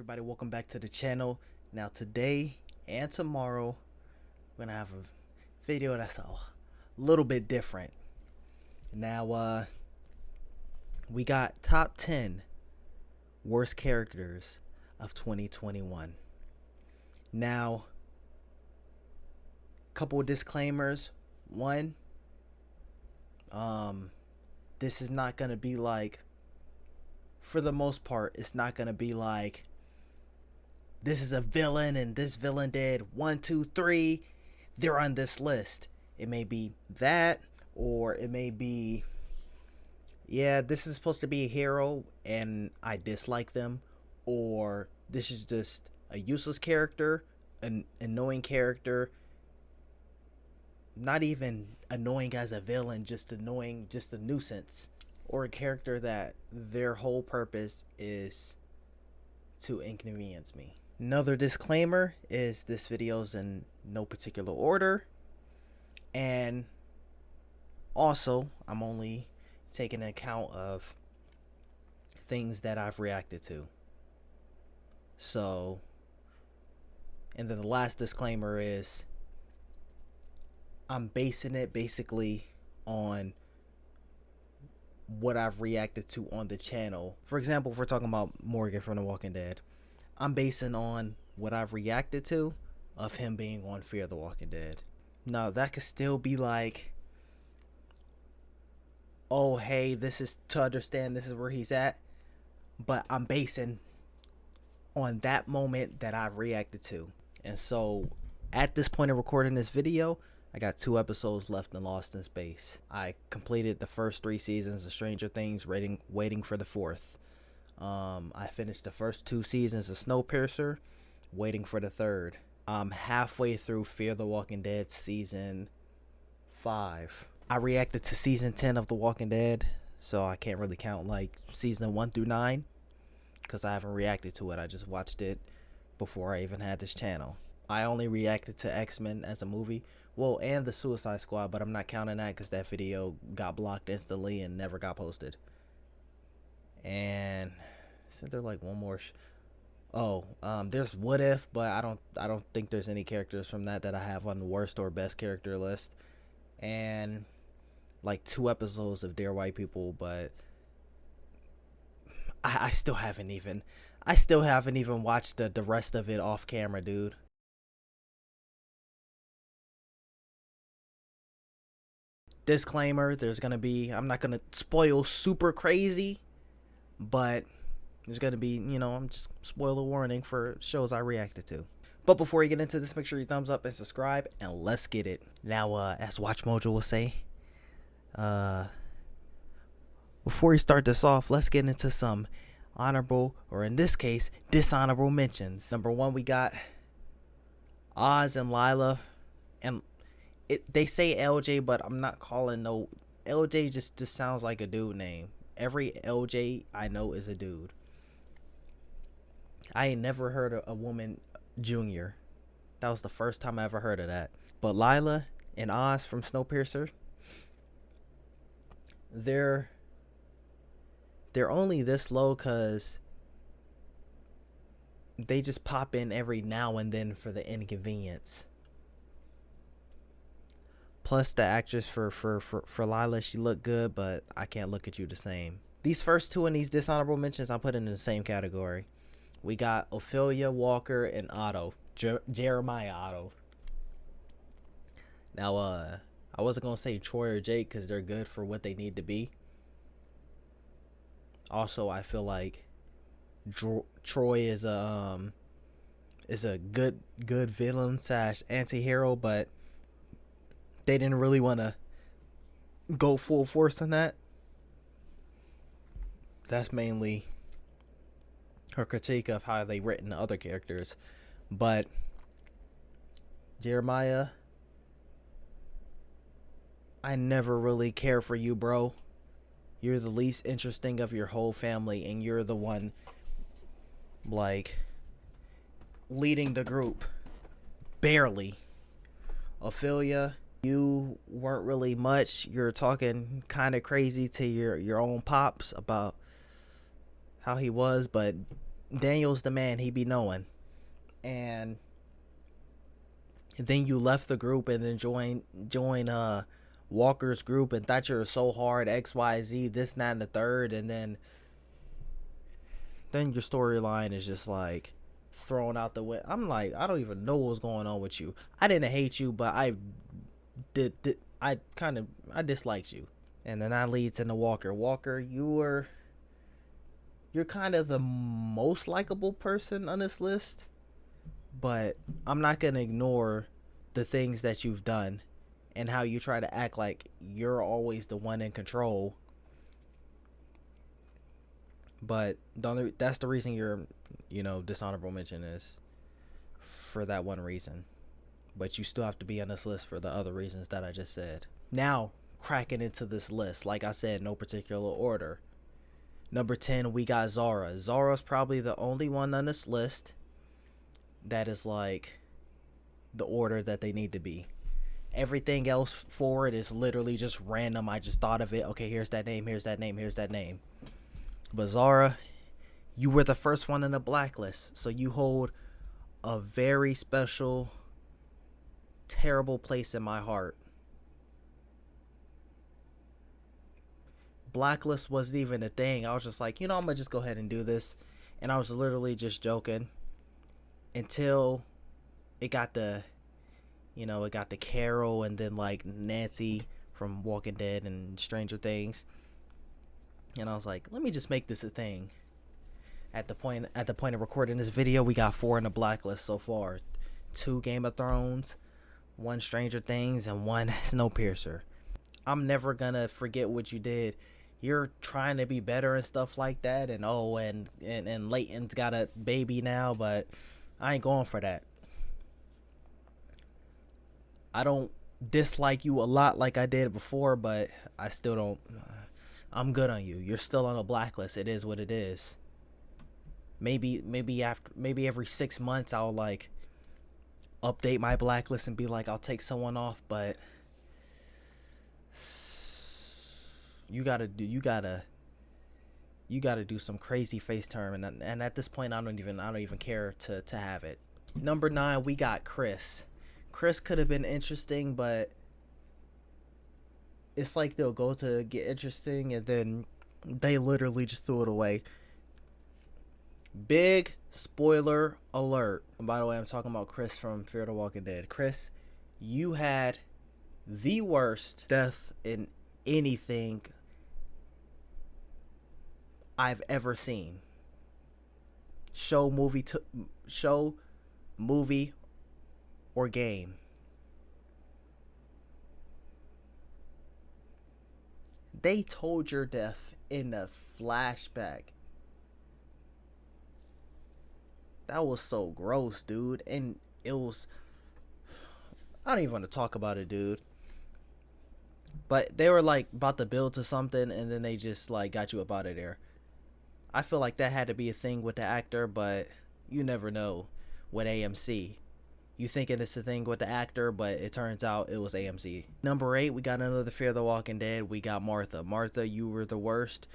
everybody, welcome back to the channel. Now today and tomorrow we're gonna have a video that's a little bit different. Now we got top 10 worst characters of 2021. Now, couple of disclaimers. One, this is not gonna be like, for the most part, it's not gonna be like this is a villain and this villain did 1, 2, 3, they're on this list. It may be that, or it may be, yeah, this is supposed to be a hero and I dislike them, or this is just a useless character, an annoying character, not even annoying as a villain, just annoying, just a nuisance, or a character that their whole purpose is to inconvenience me. Another disclaimer is this video's in no particular order, and also I'm only taking account of things that I've reacted to. So, and then the last disclaimer is I'm basing it basically on what I've reacted to on the channel. For example, if we're talking about Morgan from The Walking Dead, I'm basing on what I've reacted to of him being on Fear the Walking Dead. Now, that could still be like, oh, hey, this is to understand this is where he's at. But I'm basing on that moment that I've reacted to. And so, at this point of recording this video, I got 2 episodes left in Lost in Space. I completed the first 3 seasons of Stranger Things, waiting for the 4th. I finished the first 2 seasons of Snowpiercer, waiting for the 3rd. I'm halfway through Fear the Walking Dead season 5. I reacted to season 10 of The Walking Dead, so I can't really count like season 1 through 9 because I haven't reacted to it. I just watched it before I even had this channel. I only reacted to X-Men as a movie, well, and the Suicide Squad, but I'm not counting that because that video got blocked instantly and never got posted. And isn't there like one more? There's What If, but I don't think there's any characters from that I have on the worst or best character list. And like 2 episodes of Dear White People, but I still haven't even watched the rest of it off camera, dude. Disclaimer, there's gonna be, I'm not gonna spoil super crazy, but there's gonna be, I'm just spoiler warning for shows I reacted to. But before you get into this, make sure you thumbs up and subscribe, and let's get it. Now, as Watch Mojo will say, before we start this off, let's get into some honorable, or in this case, dishonorable mentions. Number 1, we got Oz and Lila, and they say LJ, but I'm not calling no LJ. Just sounds like a dude name. Every LJ I know is a dude. I ain't never heard of a woman Junior. That was the first time I ever heard of that. But Lila and Oz from Snowpiercer, they're only this low because they just pop in every now and then for the inconvenience. Plus, the actress for Lila, she looked good, but I can't look at you the same. These first 2 in these dishonorable mentions, I put in the same category. We got Ophelia, Walker, and Otto. Jeremiah Otto. Now, I wasn't going to say Troy or Jake because they're good for what they need to be. Also, I feel like Troy is a good villain / anti-hero, but they didn't really want to go full force on that. That's mainly her critique of how they written other characters. But Jeremiah, I never really care for you, bro. You're the least interesting of your whole family, and you're the one like leading the group. Barely. Ophelia, you weren't really much. You're talking kind of crazy to your own pops about how he was, but Daniel's the man, he be knowing. And then you left the group and then join Walker's group and thought you were so hard, XYZ, this, that, and the third, and then your storyline is just like thrown out the window. I'm like, I don't even know what was going on with you. I didn't hate you, but I disliked you. And then that leads into Walker. Walker, you're kind of the most likable person on this list, but I'm not gonna ignore the things that you've done and how you try to act like you're always the one in control. But that's the reason you're, dishonorable mention is for that one reason. But you still have to be on this list for the other reasons that I just said. Now, cracking into this list, like I said, no particular order. Number 10, we got Zarah. Zarah's probably the only one on this list that is like the order that they need to be. Everything else forward is literally just random. I just thought of it. Okay, here's that name, here's that name, here's that name. But Zarah, you were the first one in the blacklist, so you hold a very special, terrible place in my heart. Blacklist wasn't even a thing. I was just like, I'm gonna just go ahead and do this, and I was literally just joking until it got the Carol and then like Nancy from Walking Dead and Stranger Things. And I was like, let me just make this a thing. At the point of recording this video, we got 4 in the blacklist so far. 2 Game of Thrones, 1 Stranger Things, and 1 Snowpiercer. I'm never gonna forget what you did. You're trying to be better and stuff like that, and Leighton's got a baby now, but I ain't going for that. I don't dislike you a lot like I did before, but I still don't. I'm good on you. You're still on a blacklist. It is what it is. Maybe every 6 months I'll like update my blacklist and be like, I'll take someone off, but you gotta do some crazy face turn, and at this point I don't even care to have it. Number 9, we got Chris. Chris could have been interesting, but it's like they'll go to get interesting and then they literally just threw it away. Big spoiler alert. And by the way, I'm talking about Chris from Fear the Walking Dead. Chris, you had the worst death in anything I've ever seen. Show, movie, or game. They told your death in the flashback. That was so gross, dude. And it was, I don't even want to talk about it, dude. But they were like about to build to something, and then they just like got you up out of there. I feel like that had to be a thing with the actor, but you never know with AMC. You thinking it's a thing with the actor, but it turns out it was AMC. Number 8, we got another Fear the Walking Dead. We got Martha. Martha, you were the worst.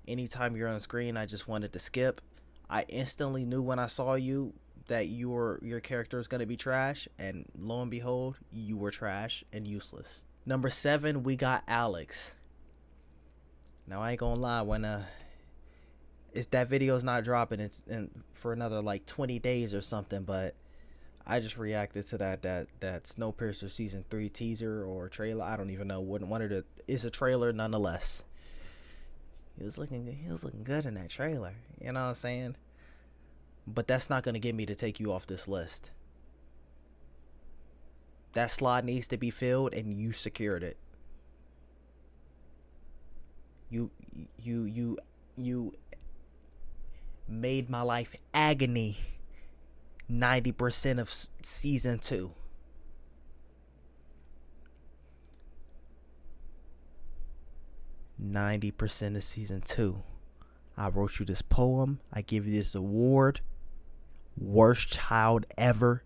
Anytime you're on screen, I just wanted to skip. I instantly knew when I saw you that your character was going to be trash, and lo and behold, you were trash and useless. Number 7, we got Alex. Now, I ain't gonna lie, when that video's not dropping, it's for another like 20 days or something, but I just reacted to that Snowpiercer season 3 teaser or trailer. I don't even know what it is. A trailer nonetheless. He was looking good in that trailer. You know what I'm saying? But that's not gonna get me to take you off this list. That slot needs to be filled, and you secured it. You made my life agony 90% of season 2. %90 of season 2. I wrote you this poem. I give you this award. Worst child ever.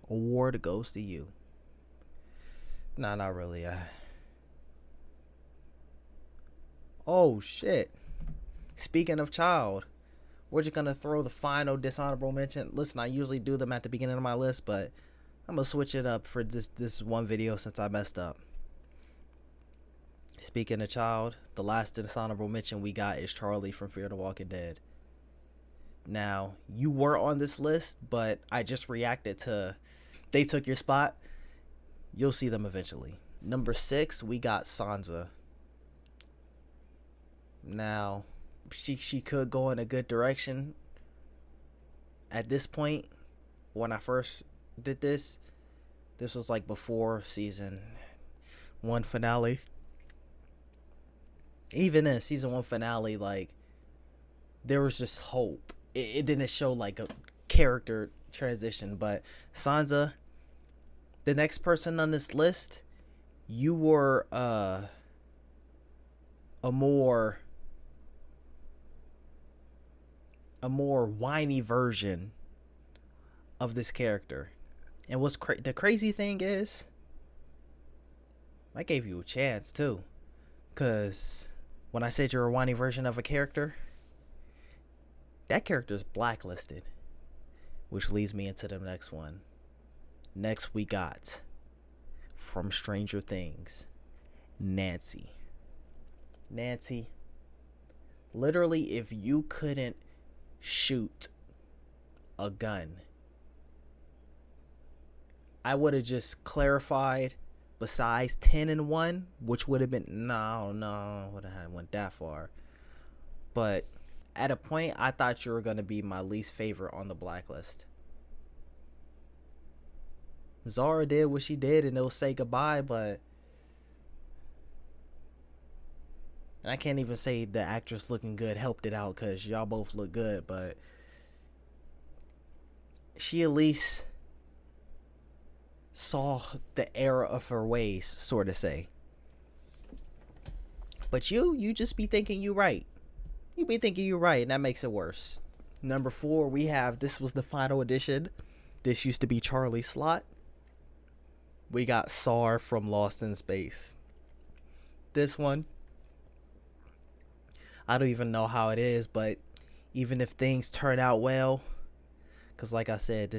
Award goes to you. Nah, not really. Oh shit. Speaking of child, we're just gonna throw the final dishonorable mention. Listen, I usually do them at the beginning of my list, but I'm gonna switch it up for this one video since I messed up. Speaking of child, the last dishonorable mention we got is Charlie from Fear the Walking Dead. Now, you were on this list, but I just reacted to they took your spot. You'll see them eventually. Number 6, we got Sansa. Now, she could go in a good direction. At this point, when I first did this was like before season 1 finale. Even in season 1 finale, like, there was just hope. It didn't show like a character transition. But Sansa, the next person on this list, you were a more whiny version of this character. And what's the crazy thing is, I gave you a chance too, because when I said you're a whiny version of a character, that character's blacklisted, which leads me into the next one. Next we got, from Stranger Things, Nancy. Literally, if you couldn't shoot a gun, I would have just clarified besides 10 and 1, which would have been no, would have went that far. But at a point, I thought you were gonna be my least favorite on the blacklist. Zarah did what she did, and it'll say goodbye. But and I can't even say the actress looking good helped it out, because y'all both look good. But she at least saw the error of her ways, sort of say. But you just be thinking you right. You be thinking you right, and that makes it worse. Number 4, we have, this was the final edition. This used to be Charlie's slot. We got Sar from Lost in Space. This one, I don't even know how it is, but even if things turn out well, because like I said,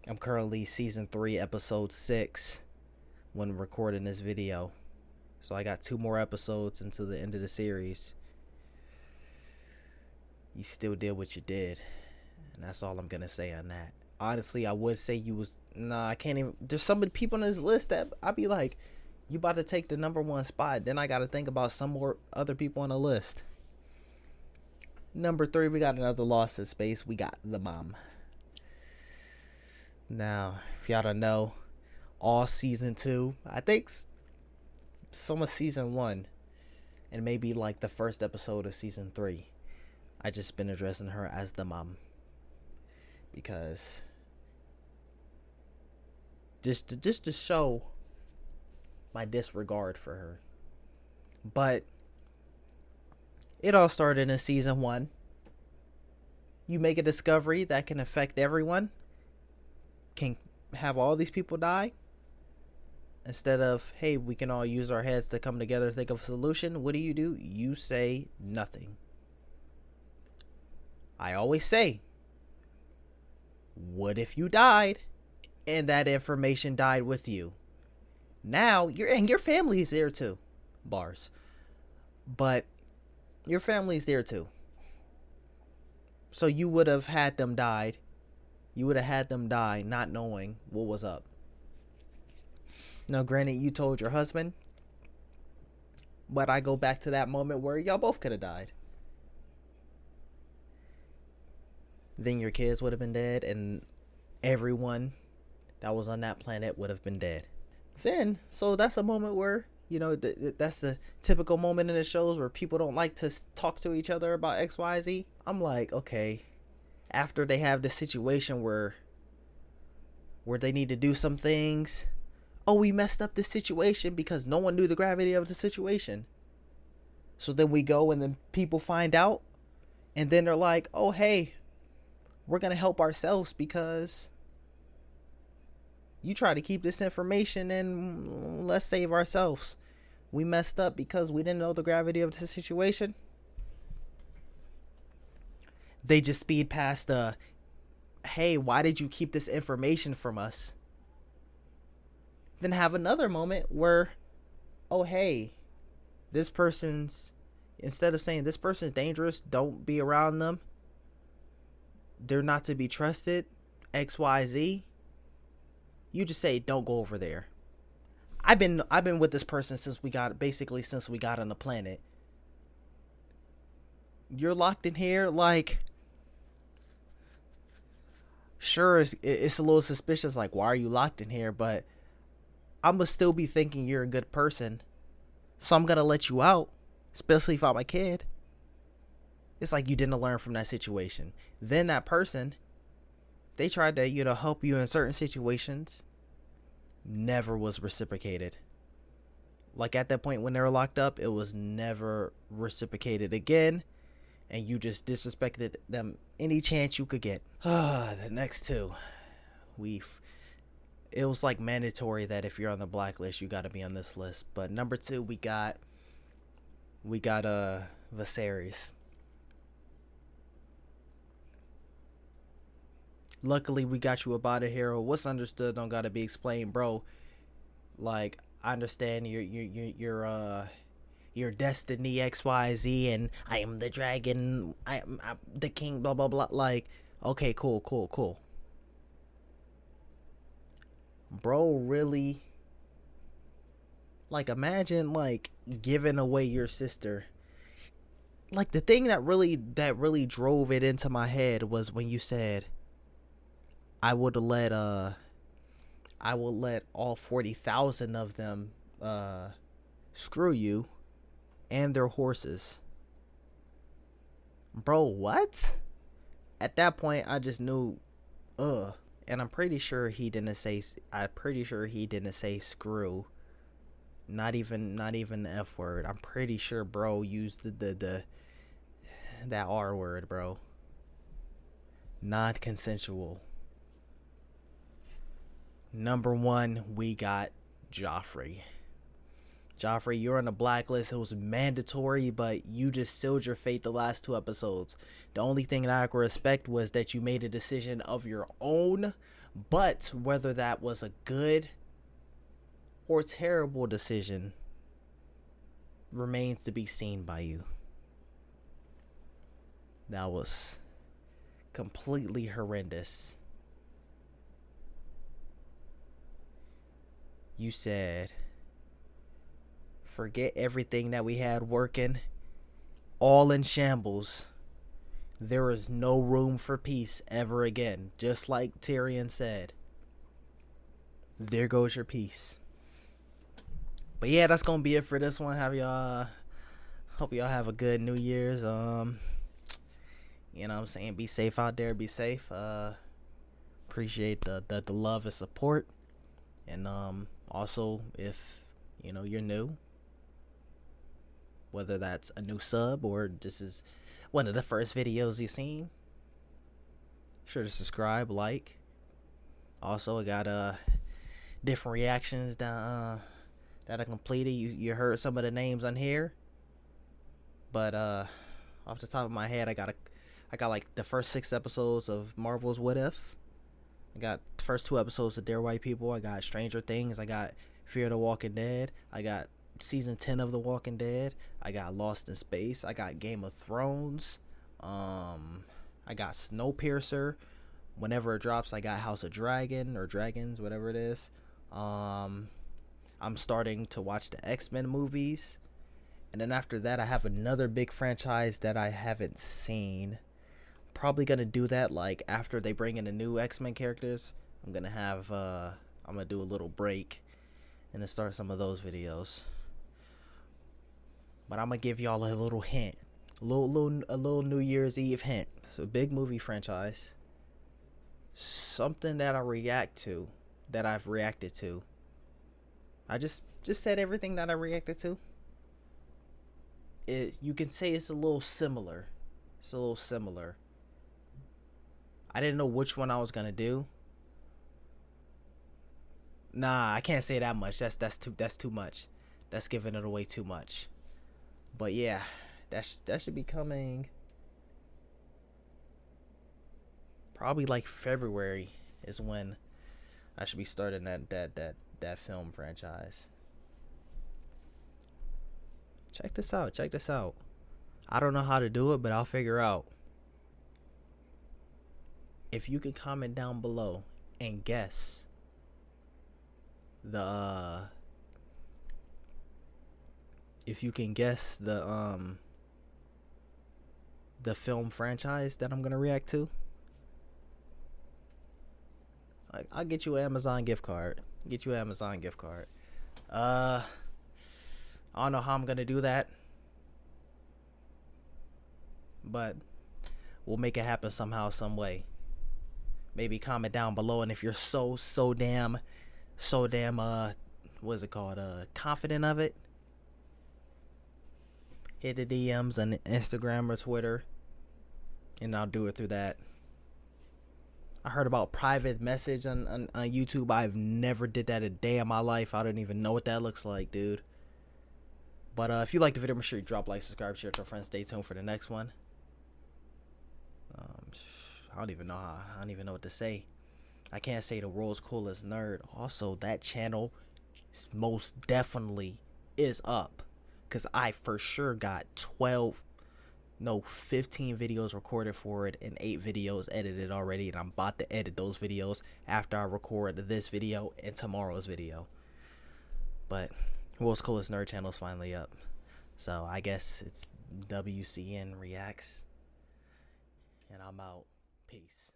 I'm currently season 3, episode 6 when recording this video. So I got 2 more episodes until the end of the series. You still did what you did, and that's all I'm gonna say on that. Honestly, I would say you was, I can't even, there's some people on this list that I'd be like, you about to take the number 1 spot, then I gotta think about some more other people on the list. Number 3, we got another Lost in Space. We got the mom. Now, if y'all don't know, all season 2, I think some of season 1, and maybe like the first episode of season 3, I just been addressing her as the mom, because just to show my disregard for her. But it all started in season 1. You make a discovery that can affect everyone, can have all these people die. Instead of, hey, we can all use our heads to come together, think of a solution, what do? You say nothing. I always say, what if you died and that information died with you? Now your family is there too. Bars. But your family's there too. So you would have had them died. You would have had them die not knowing what was up. Now, granted, you told your husband, but I go back to that moment where y'all both could have died. Then your kids would have been dead, and everyone that was on that planet would have been dead. Then, so that's a moment where, you know, that's the typical moment in the shows where people don't like to talk to each other about XYZ. I'm like, okay, after they have this situation where they need to do some things, oh, we messed up the situation because no one knew the gravity of the situation. So then we go, and then people find out, and then they're like, oh, hey, we're going to help ourselves because you try to keep this information, and let's save ourselves. We messed up because we didn't know the gravity of the situation. They just speed past the, hey, why did you keep this information from us? Then have another moment where, oh, hey, this person's, instead of saying this person's dangerous, don't be around them, they're not to be trusted, XYZ, you just say, don't go over there. I've been with this person since we got on the planet. You're locked in here, like, sure, it's a little suspicious, like, why are you locked in here? But I'm gonna still be thinking you're a good person, so I'm gonna let you out, especially if I'm a kid. It's like you didn't learn from that situation. Then that person, they tried to, help you in certain situations, never was reciprocated. Like at that point when they were locked up, it was never reciprocated again, and you just disrespected them any chance you could get. The next two, it was like mandatory that if you're on the blacklist, you got to be on this list. But number 2, we got Viserys. Luckily, we got you about a hero. What's understood don't gotta be explained, bro. Like, I understand your destiny XYZ, and I am the dragon. I'm the king. Blah blah blah. Like, okay, cool. Bro, really? Like, imagine like giving away your sister. Like, the thing that really drove it into my head was when you said, I would let all 40,000 of them screw you and their horses. Bro, what? At that point, I just knew, and I'm pretty sure he didn't say screw. Not even the F word. I'm pretty sure bro used that R word, bro. Non-consensual. Number 1, we got Joffrey. Joffrey, you're on the blacklist. It was mandatory, but you just sealed your fate the last 2 episodes. The only thing that I could respect was that you made a decision of your own, but whether that was a good or terrible decision remains to be seen by you. That was completely horrendous. You said, forget everything that we had working, all in shambles. There is no room for peace ever again. Just like Tyrion said, there goes your peace. But yeah, that's gonna be it for this one. Hope y'all have a good New Year's. You know what I'm saying? Be safe out there. Be safe. Appreciate the love and support. And also, if you're new, whether that's a new sub or this is one of the first videos you've seen, sure to subscribe, like. Also, I got different reactions that I completed. You heard some of the names on here, but off the top of my head, I got like the first 6 episodes of Marvel's What If. I got the first 2 episodes of Dear White People. I got Stranger Things. I got Fear the Walking Dead. I got season 10 of The Walking Dead. I got Lost in Space. I got Game of Thrones. I got Snowpiercer. Whenever it drops, I got House of Dragon or Dragons, whatever it is. I'm starting to watch the X-Men movies. And then after that, I have another big franchise that I haven't seen. Probably gonna do that like after they bring in the new X-Men characters. I'm gonna do a little break and then start some of those videos. But I'm gonna give y'all a little hint, a little New Year's Eve hint. It's a big movie franchise, something that I've reacted to. I just said everything that I reacted to. You can say it's a little similar. I didn't know which one I was gonna do. Nah, I can't say that much. That's too much. That's giving it away too much. But yeah, that should be coming probably like February is when I should be starting that film franchise. Check this out. Check this out. I don't know how to do it, but I'll figure out. If you can comment down below and guess the film franchise that I'm gonna react to, I'll get you an Amazon gift card. I don't know how I'm gonna do that, but we'll make it happen somehow, some way. Maybe comment down below, and if you're so damn what is it called, confident of it, hit the DMs on Instagram or Twitter, and I'll do it through that. I heard about private message on YouTube. I've never did that a day of my life. I don't even know what that looks like, dude. But if you like the video, make sure you drop, like, subscribe, share with your friends. Stay tuned for the next one. I don't even know what to say. I can't say the world's coolest nerd. Also, that channel most definitely is up, because I for sure got 15 videos recorded for it and 8 videos edited already, and I'm about to edit those videos after I record this video and tomorrow's video. But world's coolest nerd channel is finally up, so I guess it's WCN Reacts, and I'm out. Peace.